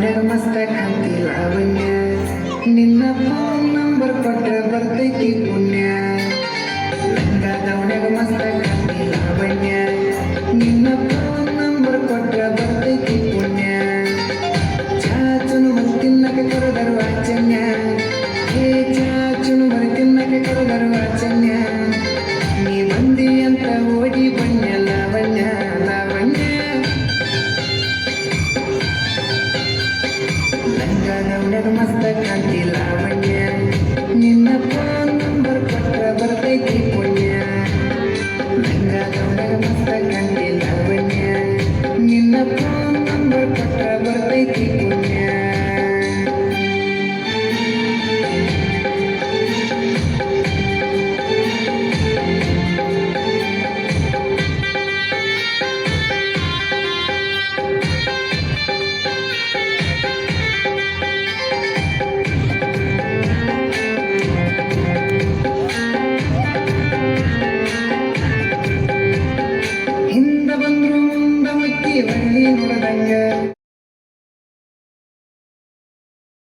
ಗೌನ್ಯಾಗ ಮಸ್ತ ಕಾಂತಿ ಲಾವಣ್ಯ ನಿನ್ನ ಫೋನ್ ನಂಬರ್ ಕೊಟ್ಟ ಬರ್ತೈತಿ ಪುಣ್ಯ ಲಂಗ ಗೌನ್ಯಾಗ ಮಸ್ತ ಕಾಂತಿ ಲಾವಣ್ಯ ನಿನ್ನ ಫೋನ್ ನಂಬರ್ ಕೊಟ್ಟ ಬರ್ತೈತಿ ಪುಣ್ಯ ಚಾಚುನು ಮರು ತಿನ್ನಕ ಕರೆದರು ವಾಚನ್ಯ ಹೇ ಚಾಚುನು ಮರು ತಿನ್ನಕ ಕರೆದರು ವಾಚನ್ಯ ನೀ ಬಂದಿ ಅಂತ ಓಡಿ ಬಣ್ಣ ಲಾವಣ್ಯ ಲಾವಣ್ಯ ಗೌನ್ಯಾಗ ಮಸ್ತ ಕಾಂತಿ ಲಾವಣ್ಯ ನಿನ್ನ ಫೋನ್ ನಂಬರ್ ಕೊಟ್ಟ ಬರ್ತೈತಿ ಪುಣ್ಯ ಲಂಗ ಗೌನ್ಯಾಗ ಮಸ್ತ ಕಾಂತಿ ಲಾವಣ್ಯ ನಿನ್ನ ಫೋನ್ ನಂಬರ್ ಕೊಟ್ಟ ಬರ್ತೈತಿ ಪುಣ್ಯ ಹಿಂದ ಬಂದ್ರು ಮುಂದ ಮುಕ್ಕಿ ಬಳ್ಳಿ ನೋಡದಂಗ